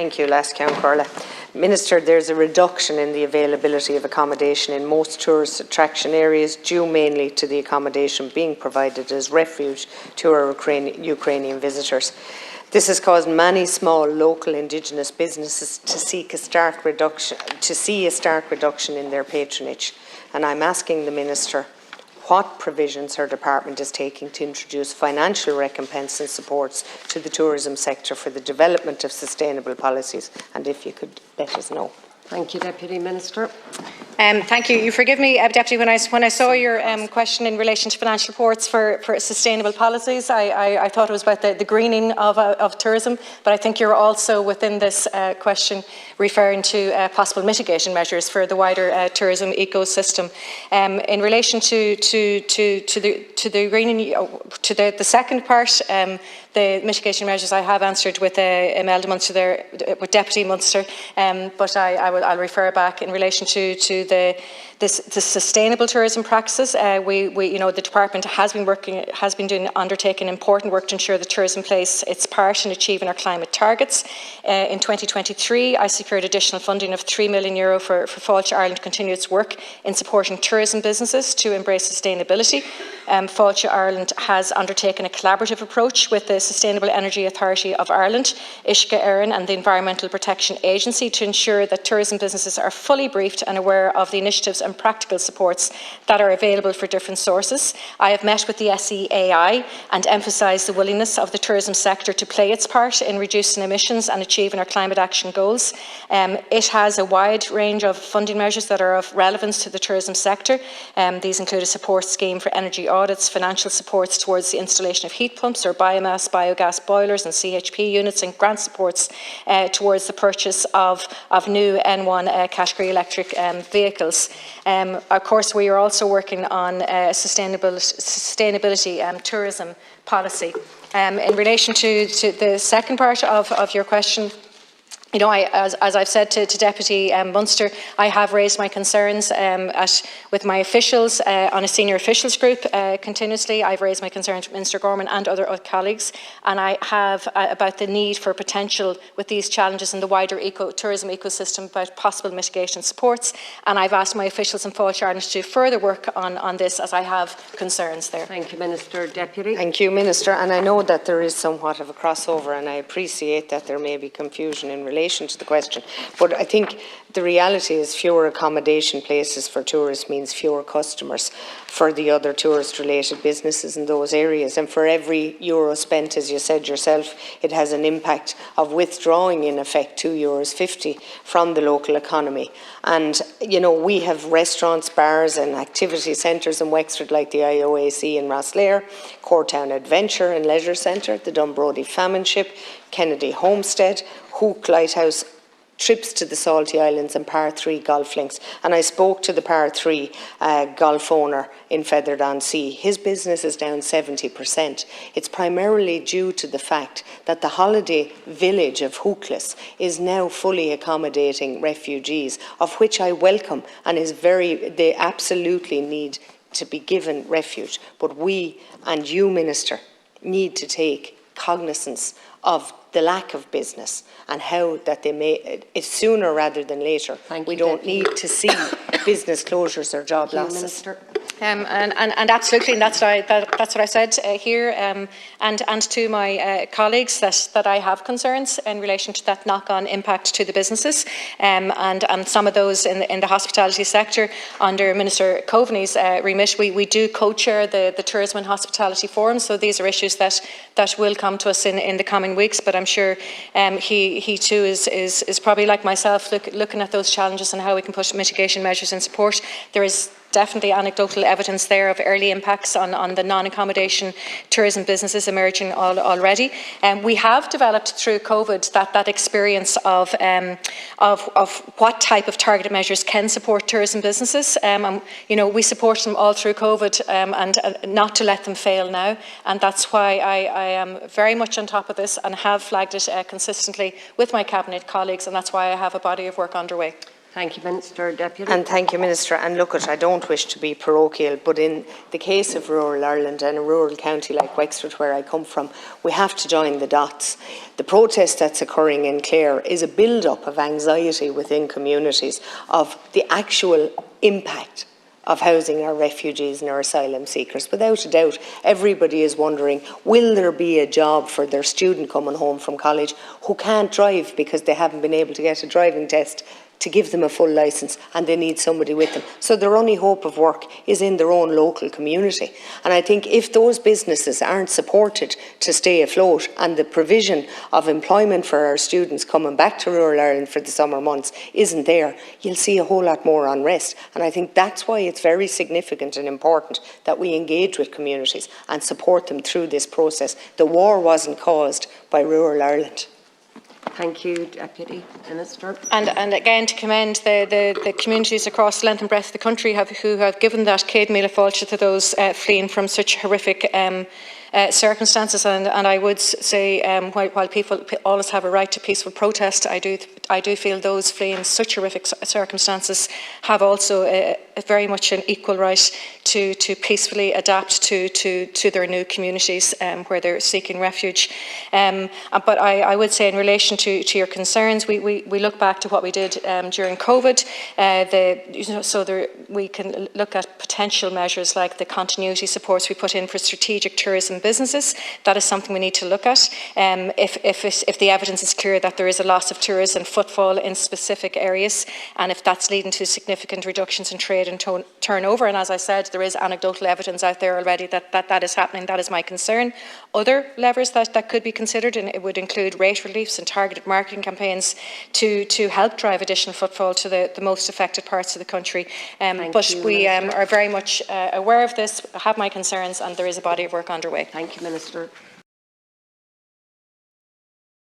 Thank you, Lascian Corla. Minister, there's a reduction in the availability of accommodation in most tourist attraction areas due mainly to the accommodation being provided as refuge to our Ukrainian visitors. This has caused many small local indigenous businesses to see a stark reduction in their patronage. And I'm asking the Minister what provisions her department is taking to introduce financial recompense and supports to the tourism sector for the development of sustainable policies, and if you could let us know. Thank you, Deputy Minister. Thank you. You forgive me, Deputy, when I saw your question in relation to financial reports for sustainable policies, I thought it was about the greening of tourism, but I think you're also within this question referring to possible mitigation measures for the wider tourism ecosystem. In relation to the greening, to the second part, the mitigation measures I have answered with Imelda Munster there, with Deputy Munster, but I'll refer back in relation to the sustainable tourism practices. The department has been undertaking important work to ensure that tourism plays its part in achieving our climate targets. In 2023, I secured additional funding of €3 million for Fáilte Ireland to continue its work in supporting tourism businesses to embrace sustainability. Fáilte Ireland has undertaken a collaborative approach with the Sustainable Energy Authority of Ireland, Uisce Éireann and the Environmental Protection Agency to ensure that tourism businesses are fully briefed and aware of the initiatives and practical supports that are available for different sources. I have met with the SEAI and emphasised the willingness of the tourism sector to play its part in reducing emissions and achieving our climate action goals. It has a wide range of funding measures that are of relevance to the tourism sector. These include a support scheme for energy audits, financial supports towards the installation of heat pumps or biomass, biogas boilers and CHP units, and grant supports towards the purchase of new N1 category electric vehicles. Of course, we are also working on sustainability tourism policy. In relation to the second part of your question, as I've said to Deputy Munster, I have raised my concerns with my officials on a senior officials group continuously. I've raised my concerns with Minister Gorman and other colleagues, and I have about the need for potential with these challenges in the wider tourism ecosystem about possible mitigation supports. And I've asked my officials in Fáilte Ireland to further work on this, as I have concerns there. Thank you, Minister. Deputy. Thank you, Minister. And I know that there is somewhat of a crossover, and I appreciate that there may be confusion in relation to the question, but I think the reality is fewer accommodation places for tourists means fewer customers for the other tourist related businesses in those areas, and for every euro spent, as you said yourself, it has an impact of withdrawing in effect €2.50 from the local economy. And we have restaurants, bars and activity centres in Wexford like the IOAC in Rosslare, Courtown Adventure and Leisure Centre, the Dunbrody Famine Ship, Kennedy Homestead, Hook Lighthouse, trips to the Salty Islands and Par 3 golf links. And I spoke to the Par 3 golf owner in Featherdon-Sea. His business is down 70%. It's primarily due to the fact that the holiday village of Hooklas is now fully accommodating refugees, of which I welcome, and they absolutely need to be given refuge. But we and you, Minister, need to take cognizance of the lack of business and how that they may, it's sooner rather than later. We don't need to see business closures or job losses. And absolutely, and that's what I said here, and to my colleagues that I have concerns in relation to that knock-on impact to the businesses, and some of those in the hospitality sector under Minister Coveney's remit. We do co-chair the Tourism and Hospitality Forum, so these are issues that will come to us in the coming weeks. But I'm sure he too is probably like myself looking at those challenges and how we can put mitigation measures in support. There is definitely anecdotal evidence there of early impacts on the non-accommodation tourism businesses emerging already. We have developed through COVID that experience of what type of targeted measures can support tourism businesses. We support them all through COVID and not to let them fail now. And that's why I am very much on top of this and have flagged it consistently with my Cabinet colleagues, and that's why I have a body of work underway. Thank you, Minister. Deputy. And thank you, Minister. And look, I don't wish to be parochial, but in the case of rural Ireland and a rural county like Wexford, where I come from, we have to join the dots. The protest that's occurring in Clare is a build-up of anxiety within communities of the actual impact of housing our refugees and our asylum seekers. Without a doubt, everybody is wondering, will there be a job for their student coming home from college who can't drive because they haven't been able to get a driving test to give them a full licence, and they need somebody with them. So their only hope of work is in their own local community. And I think if those businesses aren't supported to stay afloat, and the provision of employment for our students coming back to rural Ireland for the summer months isn't there, you'll see a whole lot more unrest. And I think that's why it's very significant and important that we engage with communities and support them through this process. The war wasn't caused by rural Ireland. Thank you, Deputy Minister. And again, to commend the communities across the length and breadth of the country who have given that Céad Míle Fáilte to those fleeing from such horrific circumstances. And I would say, while people always have a right to peaceful protest, I do feel those fleeing such horrific circumstances have also very much an equal right to peacefully adapt to their new communities where they're seeking refuge. But I would say, in relation to your concerns, we look back to what we did during COVID. We can look at potential measures like the continuity supports we put in for strategic tourism businesses. That is something we need to look at. If the evidence is clear that there is a loss of tourism footfall in specific areas, and if that's leading to significant reductions in trade and turnover, and as I said, there is anecdotal evidence out there already that is happening. That is my concern. Other levers that could be considered, and it would include rate reliefs and targeted marketing campaigns to help drive additional footfall to the most affected parts of the country. But we are very much aware of this, have my concerns, and there is a body of work underway. Thank you, Minister.